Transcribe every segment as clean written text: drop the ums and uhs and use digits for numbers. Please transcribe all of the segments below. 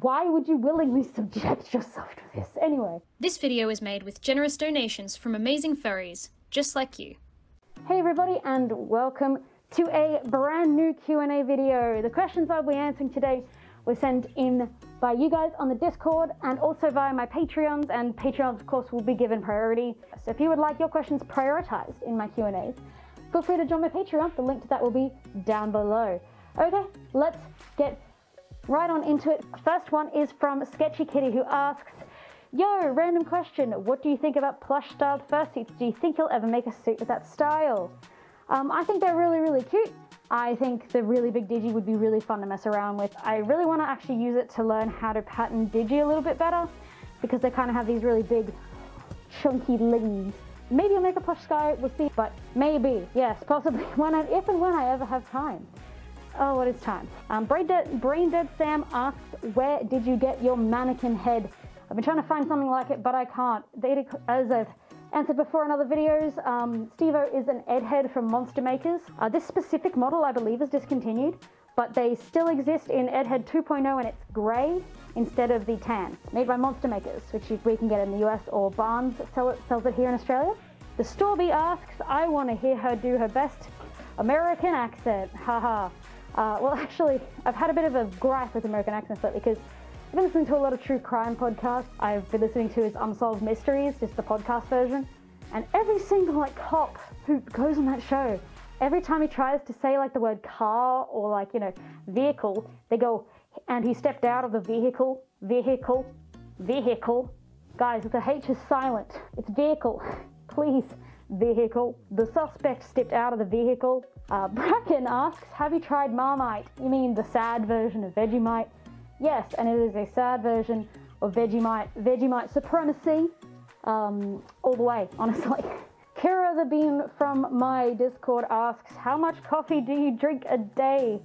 Why would you willingly subject yourself to this? Anyway. This video is made with generous donations from amazing furries, just like you. Hey everybody, and welcome to a brand new Q&A video. The questions I'll be answering today were sent in by you guys on the Discord and also via my Patreons, and Patreons of course will be given priority. So if you would like your questions prioritized in my Q&As, feel free to join my Patreon. The link to that will be down below. Okay, let's get right on into it. First one is from Sketchy Kitty, who asks, yo, random question, what do you think about plush styled fursuits? Do you think you'll ever make a suit with that style? I think they're really cute. I think the really big digi would be really fun to mess around with. I really want to actually use it to learn how to pattern digi a little bit better, because they kind of have these really big chunky legs. Maybe I'll make a plush Sky, we'll see, but maybe, yes, possibly, if and when I ever have time. Oh, what is time? Brain Dead Sam asks, where did you get your mannequin head? I've been trying to find something like it, but I can't. As I've answered before in other videos, Steve-O is an Ed head from Monster Makers. This specific model, I believe, is discontinued, but they still exist in Ed Head 2.0, and it's grey instead of the tan. Made by Monster Makers, which we can get in the US, or Barnes sells it here in Australia. The Storby asks, I want to hear her do her best American accent, haha. Well, actually, I've had a bit of a gripe with American accents lately, because I've been listening to a lot of true crime podcasts. I've been listening to his Unsolved Mysteries, just the podcast version, and every single cop who goes on that show, every time he tries to say the word car or vehicle, they go, and he stepped out of the vehicle. Guys, the H is silent. It's vehicle. Please, vehicle. The suspect stepped out of the vehicle. Bracken asks, have you tried Marmite? You mean the sad version of Vegemite? Yes, and it is a sad version of Vegemite. Vegemite supremacy, all the way, honestly. Kira the Bean from my Discord asks, how much coffee do you drink a day?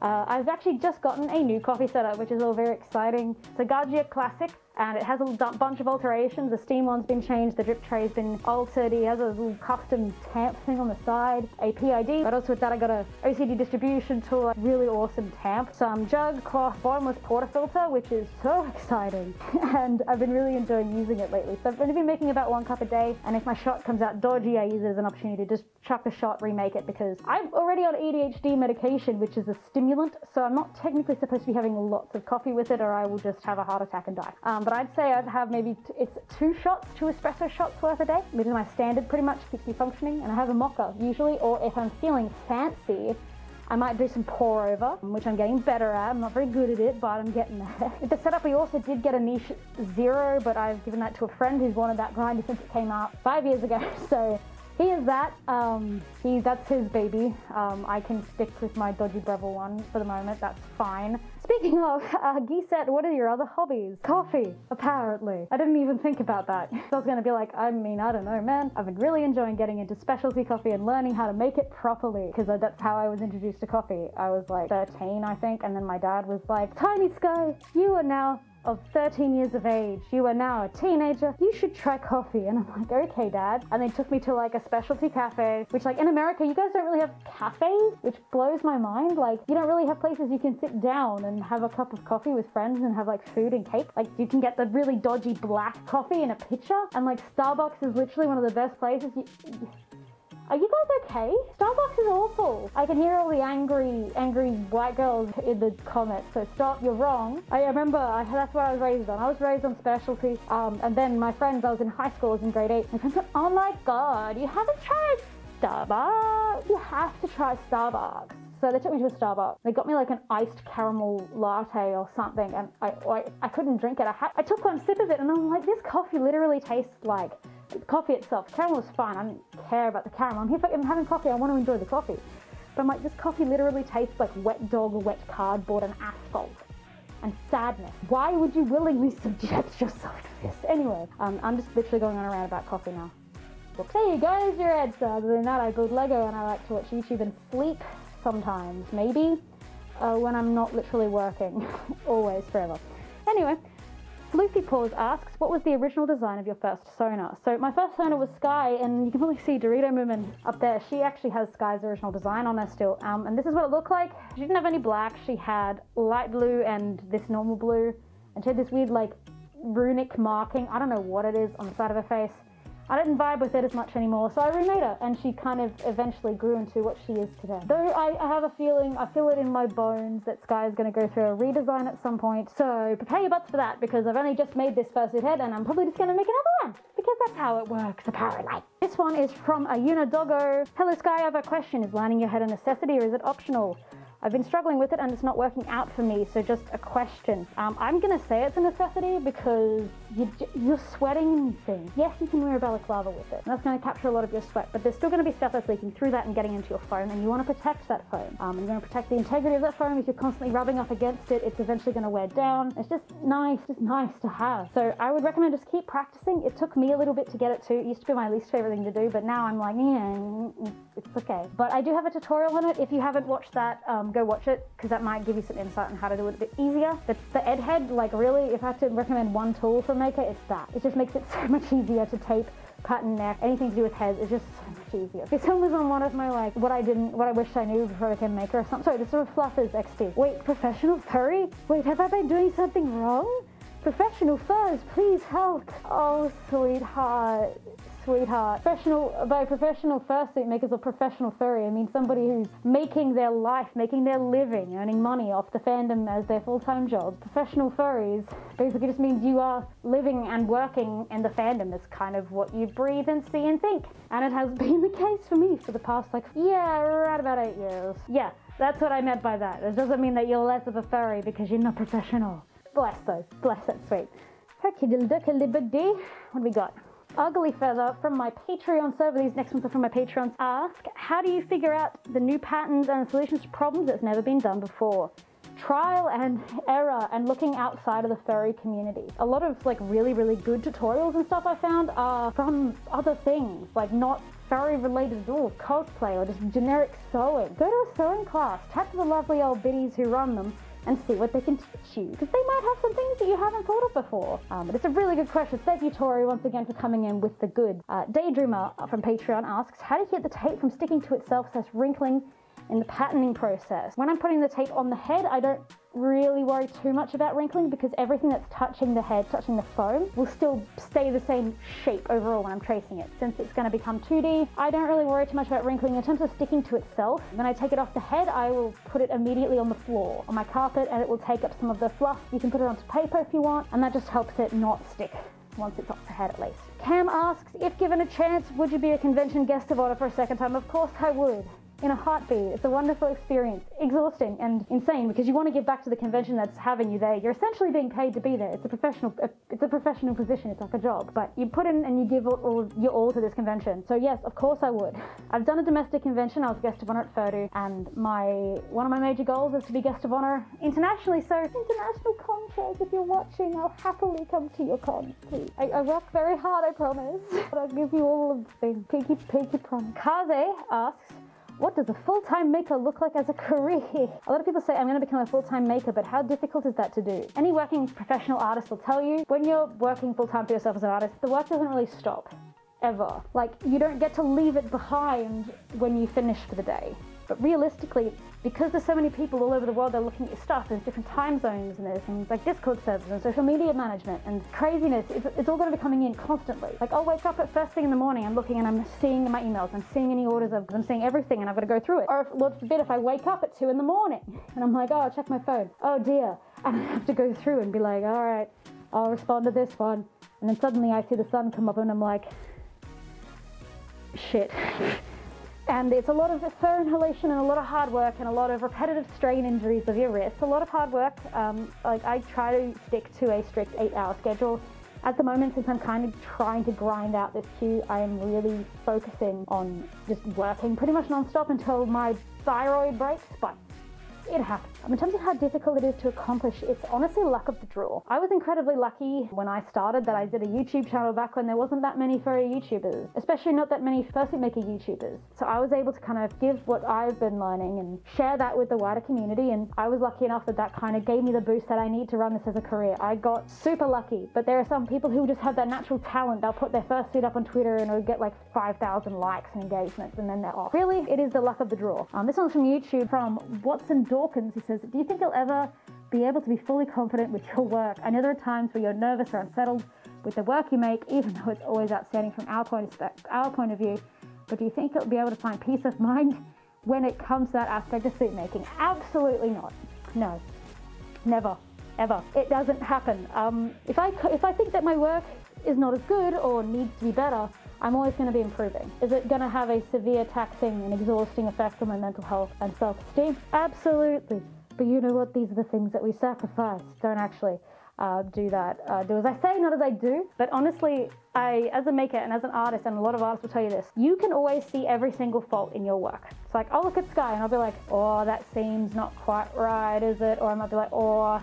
I've actually just gotten a new coffee setup, which is all very exciting. It's a Gaggia Classic, and it has a bunch of alterations. The steam one's been changed, the drip tray's been altered, he has a little custom tamp thing on the side, a PID, but also with that I got a OCD distribution tool, a really awesome tamp, some jug, cloth, bottomless portafilter, which is so exciting, and I've been really enjoying using it lately. So I've only been making about 1 cup a day, and if my shot comes out dodgy, I use it as an opportunity to just chuck the shot, remake it, because I'm already on ADHD medication, which is a stimulant, so I'm not technically supposed to be having lots of coffee with it, or I will just have a heart attack and die. But I'd say I'd have maybe it's 2 espresso shots worth a day, which is my standard, pretty much keeps me functioning. And I have a mocha usually, or if I'm feeling fancy, I might do some pour over, which I'm getting better at. I'm not very good at it, but I'm getting there. With the setup, we also did get a niche 0, but I've given that to a friend who's wanted that grinder since it came out 5 years ago. So he is that. That's his baby. I can stick with my dodgy Breville one for the moment. That's fine. Speaking of, Geeset, what are your other hobbies? Coffee, apparently. I didn't even think about that. So I was gonna be like, I don't know, man. I've been really enjoying getting into specialty coffee and learning how to make it properly, because that's how I was introduced to coffee. I was like 13, I think, and then my dad was like, Tiny Sky, you are now of 13 years of age, you are now a teenager, you should try coffee. And I'm like, okay, Dad. And they took me to a specialty cafe, which in America, you guys don't really have cafes, which blows my mind. You don't really have places you can sit down and have a cup of coffee with friends and have food and cake. You can get the really dodgy black coffee in a pitcher, and Starbucks is literally one of the best places. Are you guys okay? Starbucks is awful. I can hear all the angry white girls in the comments, so stop, you're wrong. I remember, that's what I was raised on. I was raised on specialty, and then my friends, I was in high school, I was in grade 8. My friends went, oh my god, you haven't tried Starbucks? You have to try Starbucks. So they took me to a Starbucks. They got me an iced caramel latte or something, and I couldn't drink it. I took 1 sip of it, and I'm like, this coffee literally tastes like coffee itself. Caramel is fine, I don't care about the caramel. I'm having coffee, I want to enjoy the coffee. But I'm like, this coffee literally tastes like wet dog, wet cardboard, and asphalt. And sadness. Why would you willingly subject yourself to this? Anyway, I'm just literally going on around about coffee now. Well, there you go, there's your answer. Other than that, I build Lego and I like to watch YouTube and sleep sometimes, maybe, when I'm not literally working. Always, forever. Anyway, Floofy Paws asks, what was the original design of your first sonar? So my first sonar was Sky, and you can probably see Dorito Moomin up there. She actually has Sky's original design on her still, and this is what it looked like. She didn't have any black, she had light blue and this normal blue, and she had this weird like runic marking. I don't know what it is on the side of her face. I didn't vibe with it as much anymore, so I remade her, and she kind of eventually grew into what she is today. Though I have a feeling, I feel it in my bones, that Sky is going to go through a redesign at some point. So prepare your butts for that, because I've only just made this fursuit head, and I'm probably just going to make another one, because that's how it works, apparently. This one is from a Unidoggo. Hello Sky, I have a question. Is lining your head a necessity, or is it optional? I've been struggling with it and it's not working out for me, so just a question. I'm gonna say it's a necessity because you're sweating things. Yes, you can wear a balaclava with it, and that's gonna capture a lot of your sweat, but there's still gonna be stuff that's leaking through that and getting into your foam, and you wanna protect that foam. And you wanna protect the integrity of that foam. If you're constantly rubbing up against it, it's eventually gonna wear down. It's just nice to have. So I would recommend just keep practicing. It took me a little bit to get it too. It used to be my least favorite thing to do, but now I'm like, yeah, it's okay. But I do have a tutorial on it. If you haven't watched that, go watch it, because that might give you some insight on how to do it a bit easier. But the Ed head, like really, if I have to recommend one tool for a maker, it's that. It just makes it so much easier to tape, cut and neck, anything to do with heads is just so much easier. This one was on one of my like, what I wish I knew before I became a maker or something. Sorry, this is Fluffers XP. Wait, professional furry? Wait, have I been doing something wrong? Professional furs, please help. Oh, sweetheart. By professional fursuit makers or professional furry, I mean somebody who's making their life, making their living, earning money off the fandom as their full-time job. Professional furries basically just means you are living and working in the fandom. That's kind of what you breathe and see and think. And it has been the case for me for the past like, right about 8 years. Yeah, that's what I meant by that. It doesn't mean that you're less of a furry because you're not professional. Bless those, bless that sweet. Okay, what do we got? Ugly Feather from my Patreon server. These next ones are from my Patreons. Ask, how do you figure out the new patterns and solutions to problems that's never been done before? Trial and error and looking outside of the furry community. A lot of like really good tutorials and stuff I found are from other things, like not furry related at all, cosplay or just generic sewing. Go to a sewing class, chat to the lovely old biddies who run them, and see what they can teach you, because they might have some things that you haven't thought of before. But it's a really good question. Thank you, Tori, once again for coming in with the good. Daydreamer from Patreon asks, how do you keep the tape from sticking to itself so it's wrinkling in the patterning process? When I'm putting the tape on the head, I don't really worry too much about wrinkling, because everything that's touching the head, touching the foam, will still stay the same shape overall when I'm tracing it. Since it's going to become 2D, I don't really worry too much about wrinkling. In terms of sticking to itself, when I take it off the head, I will put it immediately on the floor, on my carpet, and it will take up some of the fluff. You can put it onto paper if you want, and that just helps it not stick once it's off the head at least. Cam asks, if given a chance, would you be a convention guest of honor for a second time? Of course I would. In a heartbeat. It's a wonderful experience. Exhausting and insane, because you want to give back to the convention that's having you there. You're essentially being paid to be there. It's a professional position. It's like a job. But you put in and you give your all to this convention. So yes, of course I would. I've done a domestic convention. I was guest of honor at Fursuit, and one of my major goals is to be guest of honor internationally. So international con shows, if you're watching, I'll happily come to your con, please. I work very hard, I promise. But I'll give you all of the pinky promise. Kaze asks, what does a full-time maker look like as a career? A lot of people say, I'm going to become a full-time maker, but how difficult is that to do? Any working professional artist will tell you, when you're working full-time for yourself as an artist, the work doesn't really stop, ever. Like, you don't get to leave it behind when you finish for the day. But realistically, because there's so many people all over the world that are looking at your stuff, there's different time zones, and there's things like Discord servers and social media management and craziness. It's all going to be coming in constantly. Like, I'll wake up at first thing in the morning, I'm looking and I'm seeing my emails, I'm seeing any orders, I'm seeing everything, and I've got to go through it. Or, Lord forbid, if I wake up at 2 in the morning and I'm like, oh, I'll check my phone. Oh dear. And I have to go through and be like, all right, I'll respond to this one. And then suddenly I see the sun come up and I'm like, shit. And it's a lot of fur inhalation and a lot of hard work and a lot of repetitive strain injuries of your wrists. A lot of hard work. Like, I try to stick to a strict 8-hour schedule. At the moment, since I'm kind of trying to grind out this queue, I am really focusing on just working pretty much non-stop until my thyroid breaks, but it happens. In terms of how difficult it is to accomplish, it's honestly luck of the draw. I was incredibly lucky when I started that I did a YouTube channel back when there wasn't that many furry YouTubers, especially not that many fursuit maker YouTubers. So I was able to kind of give what I've been learning and share that with the wider community, and I was lucky enough that that kind of gave me the boost that I need to run this as a career. I got super lucky, but there are some people who just have that natural talent. They'll put their fursuit up on Twitter and it'll get like 5,000 likes and engagements, and then they're off. Really, it is the luck of the draw. This one's from YouTube from Watson Dawkins. He says, do you think you'll ever be able to be fully confident with your work. I know there are times where you're nervous or unsettled with the work you make, even though it's always outstanding from our point of view. But do you think you'll be able to find peace of mind when it comes to that aspect of suit making? Absolutely not. No, never, ever. It doesn't happen. If I think that my work is not as good or needs to be better, I'm always going to be improving. Is it going to have a severe, taxing and exhausting effect on my mental health and self-esteem? Absolutely. But you know what? These are the things that we sacrifice. Don't actually do that. Do as I say, not as I do. But honestly, as a maker and as an artist, and a lot of artists will tell you this, you can always see every single fault in your work. It's like, I'll look at Sky and I'll be like, oh, that seam's not quite right, is it? Or I might be like, oh,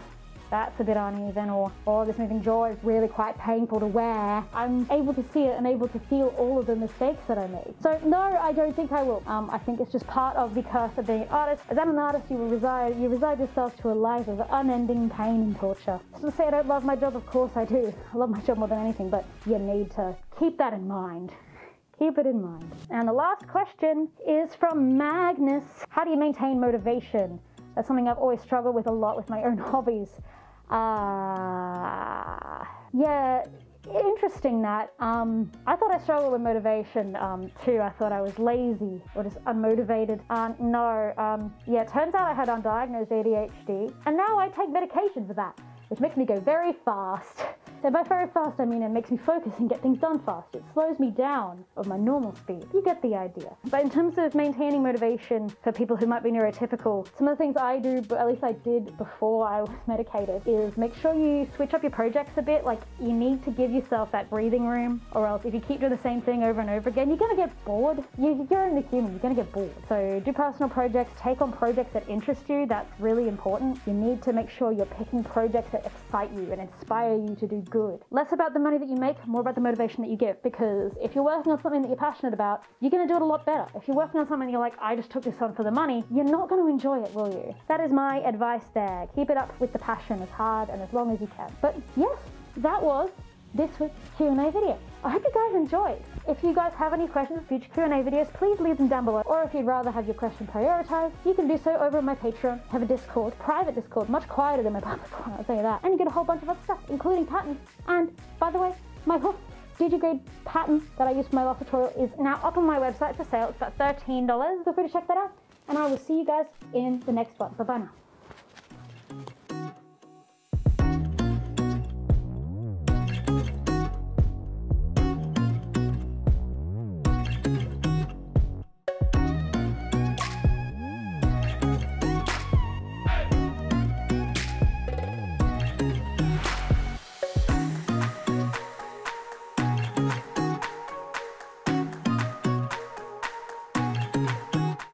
that's a bit uneven, or oh, this moving jaw is really quite painful to wear. I'm able to see it and able to feel all of the mistakes that I made. So no, I don't think I will. I think it's just part of the curse of being an artist. As an artist, you resign yourself to a life of unending pain and torture. So to say I don't love my job, of course I do. I love my job more than anything, but you need to keep that in mind. Keep it in mind. And the last question is from Magnus. How do you maintain motivation? That's something I've always struggled with a lot with my own hobbies. Yeah, interesting that. I thought I struggled with motivation too. I thought I was lazy or just unmotivated. Yeah, it turns out I had undiagnosed ADHD, and now I take medication for that, which makes me go very fast. So by very fast, I mean it makes me focus and get things done fast. It slows me down of my normal speed. You get the idea. But in terms of maintaining motivation for people who might be neurotypical, some of the things I do, but at least I did before I was medicated, is make sure you switch up your projects a bit. Like, you need to give yourself that breathing room, or else if you keep doing the same thing over and over again, you're gonna get bored. You're only human, you're gonna get bored. So do personal projects, take on projects that interest you. That's really important. You need to make sure you're picking projects that excite you and inspire you to do good. Less about the money that you make, more about the motivation that you give, because if you're working on something that you're passionate about, you're going to do it a lot better. If you're working on something you're like, I just took this on for the money, you're not going to enjoy it, will you? That is my advice there. Keep it up with the passion as hard and as long as you can. But yes, that was this week's Q&A video. I hope you guys enjoyed. If you guys have any questions for future Q&A videos, please leave them down below. Or if you'd rather have your question prioritized, you can do so over on my Patreon. I have a Discord, private Discord, much quieter than my public one, I'll tell you that. And you get a whole bunch of other stuff, including patterns. And by the way, my hoof DigiGrade pattern that I used for my last tutorial is now up on my website for sale. It's about $13. Feel free to check that out. And I will see you guys in the next one. Bye-bye now.